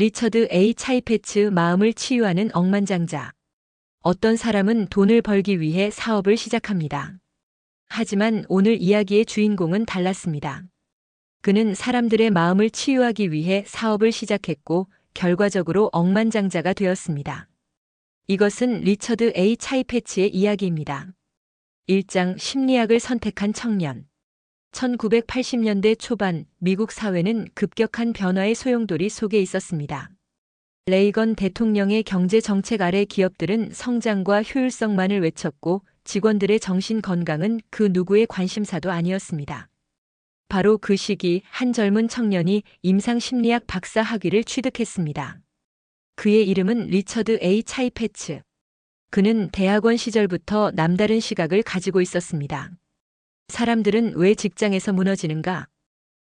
리처드 A. 차이페츠 마음을 치유하는 억만장자. 어떤 사람은 돈을 벌기 위해 사업을 시작합니다. 하지만 오늘 이야기의 주인공은 달랐습니다. 그는 사람들의 마음을 치유하기 위해 사업을 시작했고 결과적으로 억만장자가 되었습니다. 이것은 리처드 A. 차이페츠의 이야기입니다. 1장 심리학을 선택한 청년. 1980년대 초반 미국 사회는 급격한 변화의 소용돌이 속에 있었습니다. 레이건 대통령의 경제 정책 아래 기업들은 성장과 효율성만을 외쳤고 직원들의 정신 건강은 그 누구의 관심사도 아니었습니다. 바로 그 시기 한 젊은 청년이 임상심리학 박사 학위를 취득했습니다. 그의 이름은 리처드 A. 차이페츠. 그는 대학원 시절부터 남다른 시각을 가지고 있었습니다. 사람들은 왜 직장에서 무너지는가?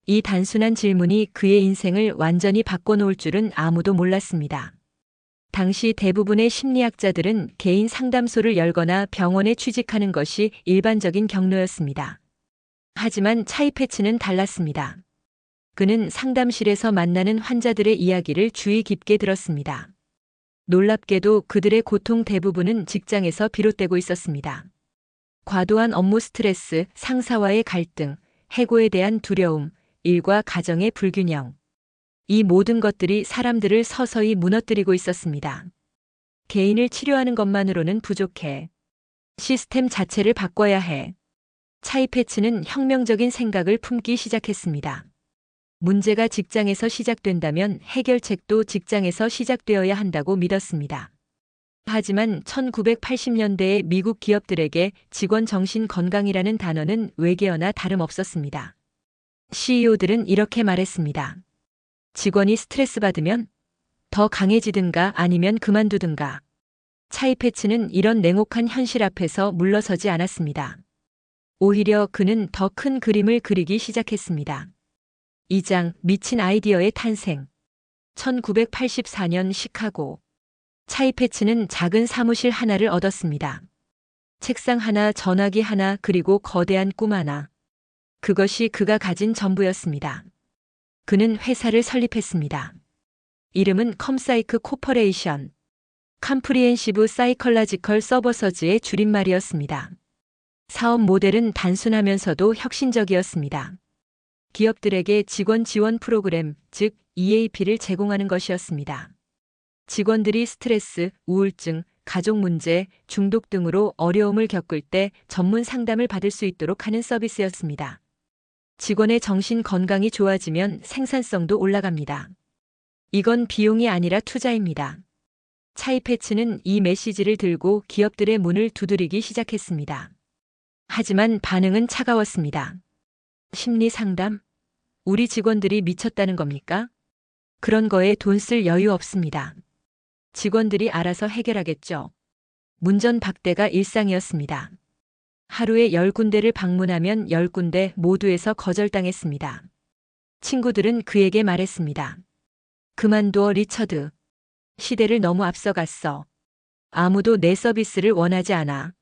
이 단순한 질문이 그의 인생을 완전히 바꿔놓을 줄은 아무도 몰랐습니다. 당시 대부분의 심리학자들은 개인 상담소를 열거나 병원에 취직하는 것이 일반적인 경로였습니다. 하지만 차이페츠는 달랐습니다. 그는 상담실에서 만나는 환자들의 이야기를 주의 깊게 들었습니다. 놀랍게도 그들의 고통 대부분은 직장에서 비롯되고 있었습니다. 과도한 업무 스트레스, 상사와의 갈등, 해고에 대한 두려움, 일과 가정의 불균형. 이 모든 것들이 사람들을 서서히 무너뜨리고 있었습니다. 개인을 치료하는 것만으로는 부족해. 시스템 자체를 바꿔야 해. 차이페츠는 혁명적인 생각을 품기 시작했습니다. 문제가 직장에서 시작된다면 해결책도 직장에서 시작되어야 한다고 믿었습니다. 하지만 1980년대의 미국 기업들에게 직원 정신 건강이라는 단어는 외계어나 다름없었습니다. CEO들은 이렇게 말했습니다. 직원이 스트레스 받으면 더 강해지든가 아니면 그만두든가. 차이페츠는 이런 냉혹한 현실 앞에서 물러서지 않았습니다. 오히려 그는 더 큰 그림을 그리기 시작했습니다. 2장 미친 아이디어의 탄생. 1984년 시카고. 차이페츠는 작은 사무실 하나를 얻었습니다. 책상 하나, 전화기 하나, 그리고 거대한 꿈 하나. 그것이 그가 가진 전부였습니다. 그는 회사를 설립했습니다. 이름은 컴사이크 코퍼레이션. 컴프리헨시브 사이컬라지컬 서버서즈의 줄임말이었습니다. 사업 모델은 단순하면서도 혁신적이었습니다. 기업들에게 직원 지원 프로그램, 즉 EAP를 제공하는 것이었습니다. 직원들이 스트레스, 우울증, 가족 문제, 중독 등으로 어려움을 겪을 때 전문 상담을 받을 수 있도록 하는 서비스였습니다. 직원의 정신 건강이 좋아지면 생산성도 올라갑니다. 이건 비용이 아니라 투자입니다. 차이페츠는 이 메시지를 들고 기업들의 문을 두드리기 시작했습니다. 하지만 반응은 차가웠습니다. 심리 상담? 우리 직원들이 미쳤다는 겁니까? 그런 거에 돈 쓸 여유 없습니다. 직원들이 알아서 해결하겠죠. 문전박대가 일상이었습니다. 하루에 10군데를 방문하면 10군데 모두에서 거절당했습니다. 친구들은 그에게 말했습니다. 그만둬 리처드. 시대를 너무 앞서갔어. 아무도 내 서비스를 원하지 않아.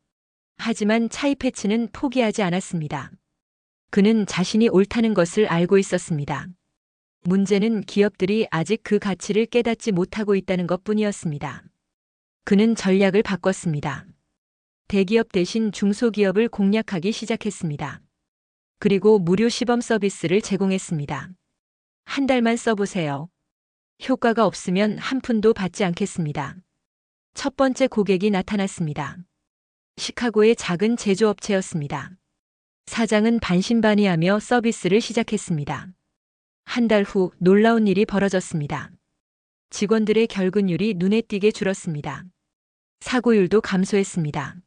하지만 차이페츠는 포기하지 않았습니다. 그는 자신이 옳다는 것을 알고 있었습니다. 문제는 기업들이 아직 그 가치를 깨닫지 못하고 있다는 것뿐이었습니다. 그는 전략을 바꿨습니다. 대기업 대신 중소기업을 공략하기 시작했습니다. 그리고 무료 시범 서비스를 제공했습니다. 한 달만 써보세요. 효과가 없으면 한 푼도 받지 않겠습니다. 첫 번째 고객이 나타났습니다. 시카고의 작은 제조업체였습니다. 사장은 반신반의하며 서비스를 시작했습니다. 한 달 후 놀라운 일이 벌어졌습니다. 직원들의 결근율이 눈에 띄게 줄었습니다. 사고율도 감소했습니다.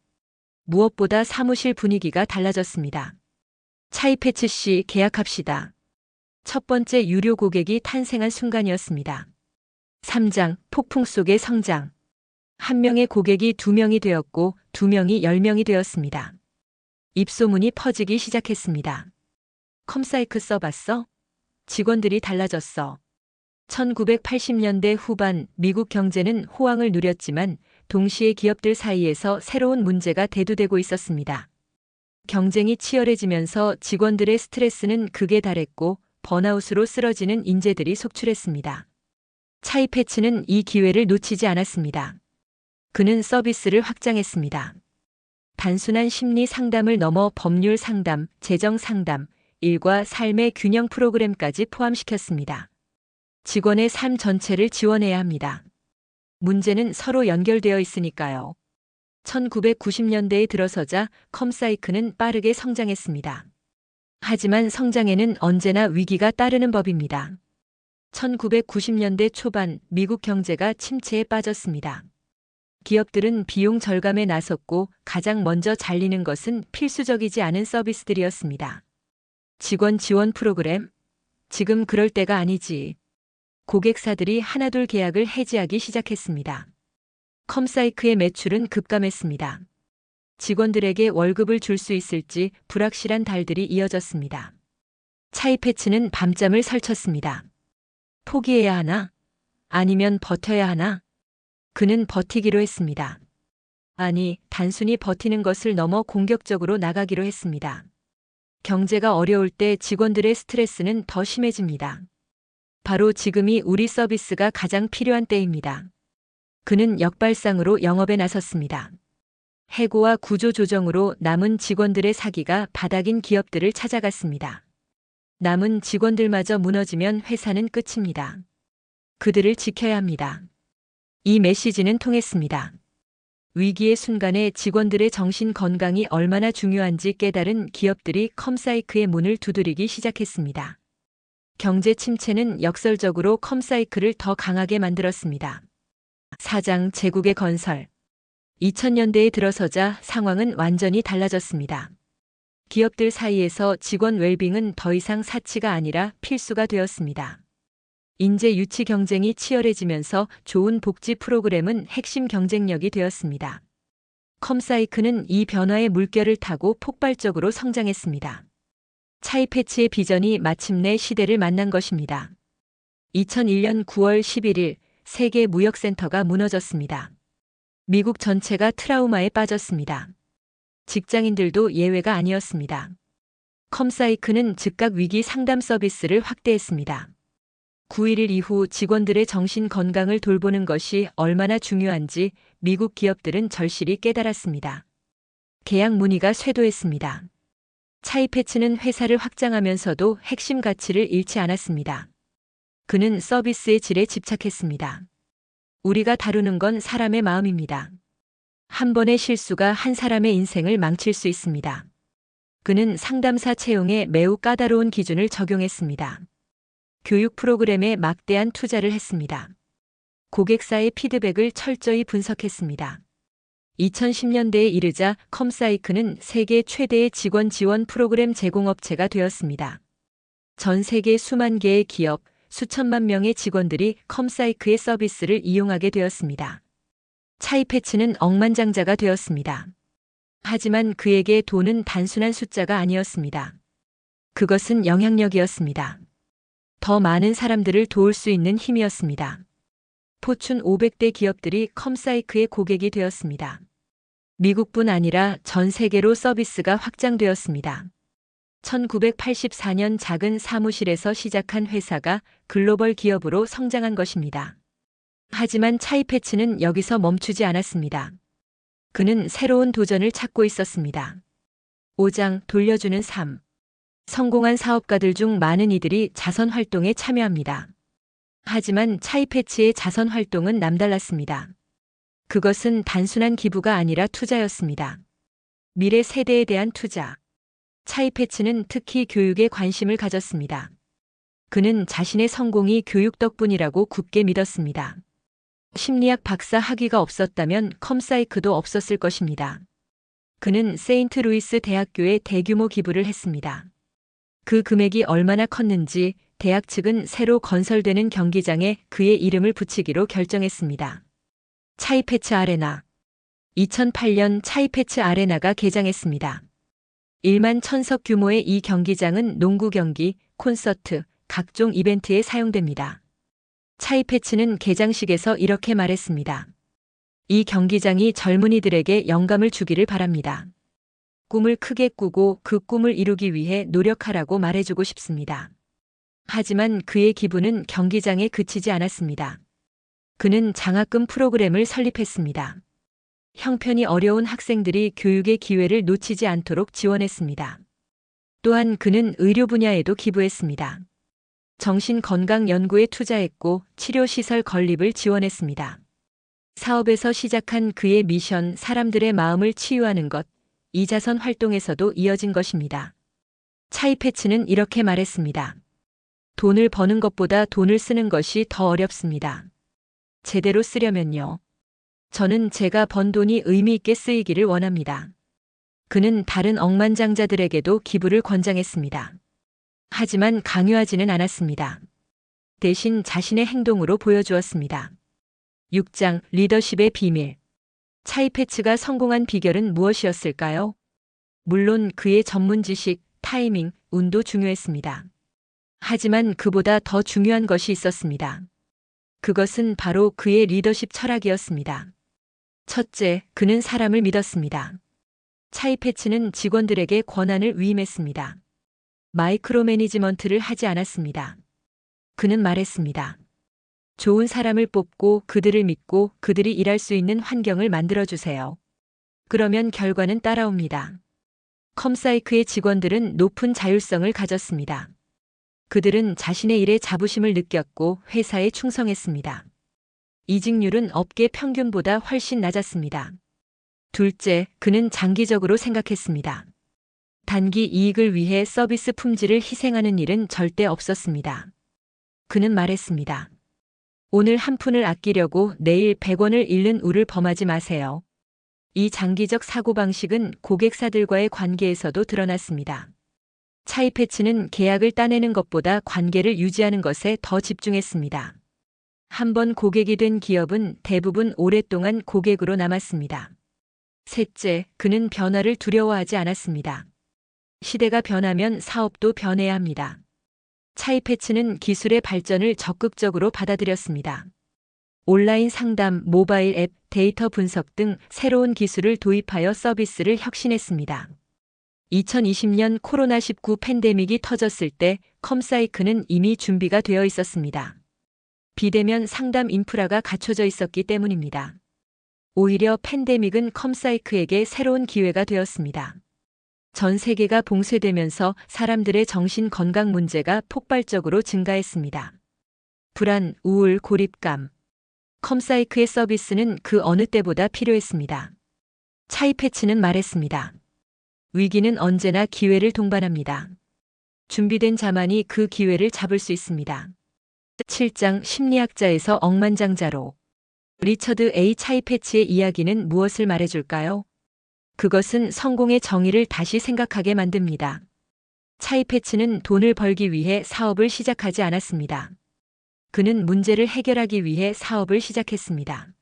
무엇보다 사무실 분위기가 달라졌습니다. 차이페츠 씨 계약합시다. 첫 번째 유료 고객이 탄생한 순간이었습니다. 3장 폭풍 속의 성장. 한 명의 고객이 2명이 되었고 2명이 10명이 되었습니다. 입소문이 퍼지기 시작했습니다. 컴사이크 써봤어? 직원들이 달라졌어. 1980년대 후반 미국 경제는 호황을 누렸지만 동시에 기업들 사이에서 새로운 문제가 대두되고 있었습니다. 경쟁이 치열해지면서 직원들의 스트레스는 극에 달했고 번아웃으로 쓰러지는 인재들이 속출했습니다. 차이패치는 이 기회를 놓치지 않았습니다. 그는 서비스를 확장했습니다. 단순한 심리 상담을 넘어 법률 상담, 재정 상담, 일과 삶의 균형 프로그램까지 포함시켰습니다. 직원의 삶 전체를 지원해야 합니다. 문제는 서로 연결되어 있으니까요. 1990년대에 들어서자 컴사이크는 빠르게 성장했습니다. 하지만 성장에는 언제나 위기가 따르는 법입니다. 1990년대 초반 미국 경제가 침체에 빠졌습니다. 기업들은 비용 절감에 나섰고 가장 먼저 잘리는 것은 필수적이지 않은 서비스들이었습니다. 직원 지원 프로그램? 지금 그럴 때가 아니지. 고객사들이 하나둘 계약을 해지하기 시작했습니다. 컴사이크의 매출은 급감했습니다. 직원들에게 월급을 줄 수 있을지 불확실한 달들이 이어졌습니다. 차이패치는 밤잠을 설쳤습니다. 포기해야 하나? 아니면 버텨야 하나? 그는 버티기로 했습니다. 아니, 단순히 버티는 것을 넘어 공격적으로 나가기로 했습니다. 경제가 어려울 때 직원들의 스트레스는 더 심해집니다. 바로 지금이 우리 서비스가 가장 필요한 때입니다. 그는 역발상으로 영업에 나섰습니다. 해고와 구조 조정으로 남은 직원들의 사기가 바닥인 기업들을 찾아갔습니다. 남은 직원들마저 무너지면 회사는 끝입니다. 그들을 지켜야 합니다. 이 메시지는 통했습니다. 위기의 순간에 직원들의 정신 건강이 얼마나 중요한지 깨달은 기업들이 컴사이크의 문을 두드리기 시작했습니다. 경제 침체는 역설적으로 컴사이크를 더 강하게 만들었습니다. 사장 제국의 건설. 2000년대에 들어서자 상황은 완전히 달라졌습니다. 기업들 사이에서 직원 웰빙은 더 이상 사치가 아니라 필수가 되었습니다. 인재 유치 경쟁이 치열해지면서 좋은 복지 프로그램은 핵심 경쟁력이 되었습니다. 컴사이크는 이 변화의 물결을 타고 폭발적으로 성장했습니다. 차이패치의 비전이 마침내 시대를 만난 것입니다. 2001년 9월 11일 세계 무역센터가 무너졌습니다. 미국 전체가 트라우마에 빠졌습니다. 직장인들도 예외가 아니었습니다. 컴사이크는 즉각 위기 상담 서비스를 확대했습니다. 9.11 이후 직원들의 정신 건강을 돌보는 것이 얼마나 중요한지 미국 기업들은 절실히 깨달았습니다. 계약 문의가 쇄도했습니다. 차이패치는 회사를 확장하면서도 핵심 가치를 잃지 않았습니다. 그는 서비스의 질에 집착했습니다. 우리가 다루는 건 사람의 마음입니다. 한 번의 실수가 한 사람의 인생을 망칠 수 있습니다. 그는 상담사 채용에 매우 까다로운 기준을 적용했습니다. 교육 프로그램에 막대한 투자를 했습니다. 고객사의 피드백을 철저히 분석했습니다. 2010년대에 이르자 컴사이크는 세계 최대의 직원 지원 프로그램 제공업체가 되었습니다. 전 세계 수만 개의 기업, 수천만 명의 직원들이 컴사이크의 서비스를 이용하게 되었습니다. 차이패치는 억만장자가 되었습니다. 하지만 그에게 돈은 단순한 숫자가 아니었습니다. 그것은 영향력이었습니다. 더 많은 사람들을 도울 수 있는 힘이었습니다. 포춘 500대 기업들이 컴사이크의 고객이 되었습니다. 미국뿐 아니라 전 세계로 서비스가 확장되었습니다. 1984년 작은 사무실에서 시작한 회사가 글로벌 기업으로 성장한 것입니다. 하지만 차이패치는 여기서 멈추지 않았습니다. 그는 새로운 도전을 찾고 있었습니다. 5장 돌려주는 삶. 성공한 사업가들 중 많은 이들이 자선 활동에 참여합니다. 하지만 차이패치의 자선 활동은 남달랐습니다. 그것은 단순한 기부가 아니라 투자였습니다. 미래 세대에 대한 투자. 차이패치는 특히 교육에 관심을 가졌습니다. 그는 자신의 성공이 교육 덕분이라고 굳게 믿었습니다. 심리학 박사 학위가 없었다면 컴사이크도 없었을 것입니다. 그는 세인트루이스 대학교에 대규모 기부를 했습니다. 그 금액이 얼마나 컸는지 대학 측은 새로 건설되는 경기장에 그의 이름을 붙이기로 결정했습니다. 차이패치 아레나. 2008년 차이패치 아레나가 개장했습니다. 1만 1000석 규모의 이 경기장은 농구 경기, 콘서트, 각종 이벤트에 사용됩니다. 차이패치는 개장식에서 이렇게 말했습니다. 이 경기장이 젊은이들에게 영감을 주기를 바랍니다. 꿈을 크게 꾸고 그 꿈을 이루기 위해 노력하라고 말해주고 싶습니다. 하지만 그의 기부는 경기장에 그치지 않았습니다. 그는 장학금 프로그램을 설립했습니다. 형편이 어려운 학생들이 교육의 기회를 놓치지 않도록 지원했습니다. 또한 그는 의료 분야에도 기부했습니다. 정신건강 연구에 투자했고 치료시설 건립을 지원했습니다. 사업에서 시작한 그의 미션, 사람들의 마음을 치유하는 것, 이자선 활동에서도 이어진 것입니다. 차이패츠는 이렇게 말했습니다. 돈을 버는 것보다 돈을 쓰는 것이 더 어렵습니다. 제대로 쓰려면요. 저는 제가 번 돈이 의미 있게 쓰이기를 원합니다. 그는 다른 억만장자들에게도 기부를 권장했습니다. 하지만 강요하지는 않았습니다. 대신 자신의 행동으로 보여주었습니다. 6장 리더십의 비밀. 차이패츠가 성공한 비결은 무엇이었을까요? 물론 그의 전문 지식, 타이밍, 운도 중요했습니다. 하지만 그보다 더 중요한 것이 있었습니다. 그것은 바로 그의 리더십 철학이었습니다. 첫째, 그는 사람을 믿었습니다. 차이패츠는 직원들에게 권한을 위임했습니다. 마이크로 매니지먼트를 하지 않았습니다. 그는 말했습니다. 좋은 사람을 뽑고 그들을 믿고 그들이 일할 수 있는 환경을 만들어주세요. 그러면 결과는 따라옵니다. 컴사이크의 직원들은 높은 자율성을 가졌습니다. 그들은 자신의 일에 자부심을 느꼈고 회사에 충성했습니다. 이직률은 업계 평균보다 훨씬 낮았습니다. 둘째, 그는 장기적으로 생각했습니다. 단기 이익을 위해 서비스 품질을 희생하는 일은 절대 없었습니다. 그는 말했습니다. 오늘 한 푼을 아끼려고 내일 100원을 잃는 우를 범하지 마세요. 이 장기적 사고방식은 고객사들과의 관계에서도 드러났습니다. 차이패츠는 계약을 따내는 것보다 관계를 유지하는 것에 더 집중했습니다. 한번 고객이 된 기업은 대부분 오랫동안 고객으로 남았습니다. 셋째, 그는 변화를 두려워하지 않았습니다. 시대가 변하면 사업도 변해야 합니다. 차이패츠는 기술의 발전을 적극적으로 받아들였습니다. 온라인 상담, 모바일 앱, 데이터 분석 등 새로운 기술을 도입하여 서비스를 혁신했습니다. 2020년 코로나19 팬데믹이 터졌을 때 컴사이크는 이미 준비가 되어 있었습니다. 비대면 상담 인프라가 갖춰져 있었기 때문입니다. 오히려 팬데믹은 컴사이크에게 새로운 기회가 되었습니다. 전 세계가 봉쇄되면서 사람들의 정신 건강 문제가 폭발적으로 증가했습니다. 불안, 우울, 고립감. 컴사이크의 서비스는 그 어느 때보다 필요했습니다. 차이패츠는 말했습니다. 위기는 언제나 기회를 동반합니다. 준비된 자만이 그 기회를 잡을 수 있습니다. 7장 심리학자에서 억만장자로. 리처드 A. 차이패츠의 이야기는 무엇을 말해줄까요? 그것은 성공의 정의를 다시 생각하게 만듭니다. 차이패츠는 돈을 벌기 위해 사업을 시작하지 않았습니다. 그는 문제를 해결하기 위해 사업을 시작했습니다.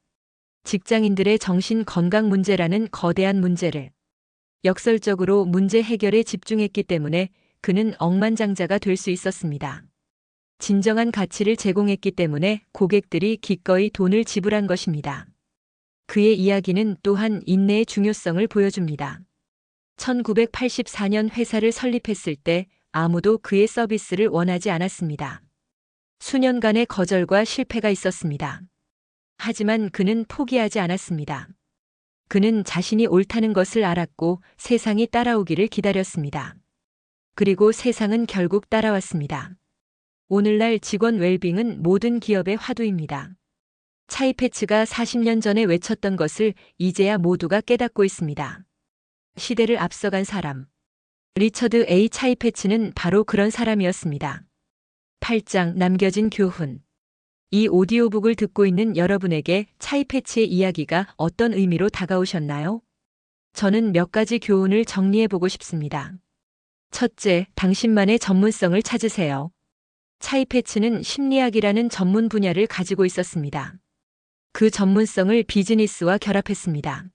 직장인들의 정신 건강 문제라는 거대한 문제를 역설적으로 문제 해결에 집중했기 때문에 그는 억만장자가 될 수 있었습니다. 진정한 가치를 제공했기 때문에 고객들이 기꺼이 돈을 지불한 것입니다. 그의 이야기는 또한 인내의 중요성을 보여줍니다. 1984년 회사를 설립했을 때 아무도 그의 서비스를 원하지 않았습니다. 수년간의 거절과 실패가 있었습니다. 하지만 그는 포기하지 않았습니다. 그는 자신이 옳다는 것을 알았고 세상이 따라오기를 기다렸습니다. 그리고 세상은 결국 따라왔습니다. 오늘날 직원 웰빙은 모든 기업의 화두입니다. 차이패츠가 40년 전에 외쳤던 것을 이제야 모두가 깨닫고 있습니다. 시대를 앞서간 사람. 리처드 A. 차이패츠는 바로 그런 사람이었습니다. 8장 남겨진 교훈. 이 오디오북을 듣고 있는 여러분에게 차이패츠의 이야기가 어떤 의미로 다가오셨나요? 저는 몇 가지 교훈을 정리해보고 싶습니다. 첫째, 당신만의 전문성을 찾으세요. 차이패츠는 심리학이라는 전문 분야를 가지고 있었습니다. 그 전문성을 비즈니스와 결합했습니다.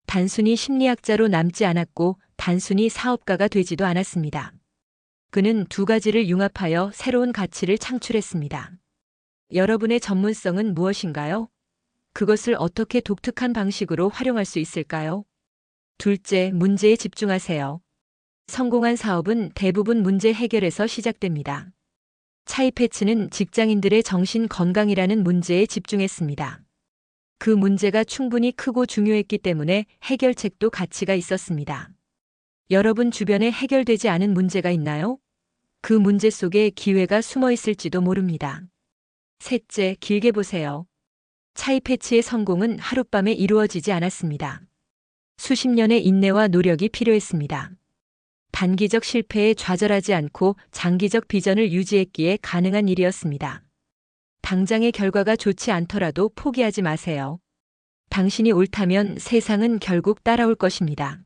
단순히 심리학자로 남지 않았고 단순히 사업가가 되지도 않았습니다. 그는 두 가지를 융합하여 새로운 가치를 창출했습니다. 여러분의 전문성은 무엇인가요? 그것을 어떻게 독특한 방식으로 활용할 수 있을까요? 둘째, 문제에 집중하세요. 성공한 사업은 대부분 문제 해결에서 시작됩니다. 차이패치는 직장인들의 정신 건강이라는 문제에 집중했습니다. 그 문제가 충분히 크고 중요했기 때문에 해결책도 가치가 있었습니다. 여러분 주변에 해결되지 않은 문제가 있나요? 그 문제 속에 기회가 숨어 있을지도 모릅니다. 셋째, 길게 보세요. 차이패치의 성공은 하룻밤에 이루어지지 않았습니다. 수십 년의 인내와 노력이 필요했습니다. 단기적 실패에 좌절하지 않고 장기적 비전을 유지했기에 가능한 일이었습니다. 당장의 결과가 좋지 않더라도 포기하지 마세요. 당신이 옳다면 세상은 결국 따라올 것입니다.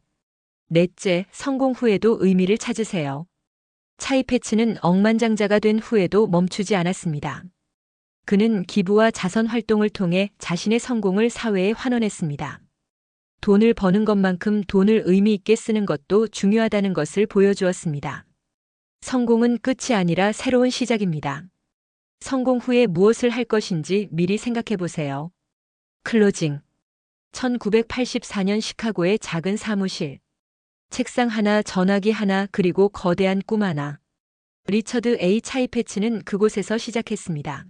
넷째, 성공 후에도 의미를 찾으세요. 차이패치는 억만장자가 된 후에도 멈추지 않았습니다. 그는 기부와 자선 활동을 통해 자신의 성공을 사회에 환원했습니다. 돈을 버는 것만큼 돈을 의미 있게 쓰는 것도 중요하다는 것을 보여주었습니다. 성공은 끝이 아니라 새로운 시작입니다. 성공 후에 무엇을 할 것인지 미리 생각해 보세요. 클로징. 1984년 시카고의 작은 사무실. 책상 하나, 전화기 하나, 그리고 거대한 꿈 하나. 리처드 A. 차이패치는 그곳에서 시작했습니다.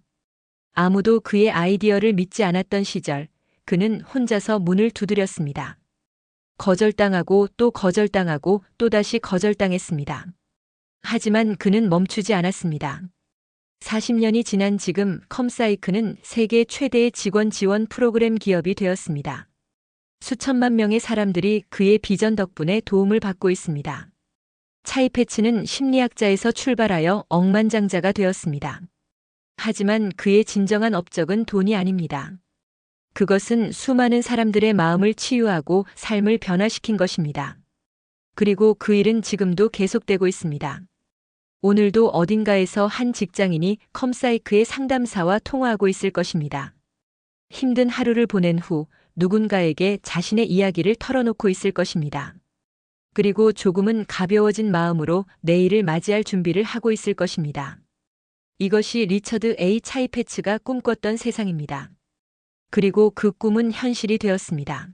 아무도 그의 아이디어를 믿지 않았던 시절, 그는 혼자서 문을 두드렸습니다. 거절당하고 또 거절당하고 또다시 거절당했습니다. 하지만 그는 멈추지 않았습니다. 40년이 지난 지금 컴사이크는 세계 최대의 직원 지원 프로그램 기업이 되었습니다. 수천만 명의 사람들이 그의 비전 덕분에 도움을 받고 있습니다. 차이패치는 심리학자에서 출발하여 억만장자가 되었습니다. 하지만 그의 진정한 업적은 돈이 아닙니다. 그것은 수많은 사람들의 마음을 치유하고 삶을 변화시킨 것입니다. 그리고 그 일은 지금도 계속되고 있습니다. 오늘도 어딘가에서 한 직장인이 컴사이크의 상담사와 통화하고 있을 것입니다. 힘든 하루를 보낸 후 누군가에게 자신의 이야기를 털어놓고 있을 것입니다. 그리고 조금은 가벼워진 마음으로 내일을 맞이할 준비를 하고 있을 것입니다. 이것이 리처드 A. 차이패치가 꿈꿨던 세상입니다. 그리고 그 꿈은 현실이 되었습니다.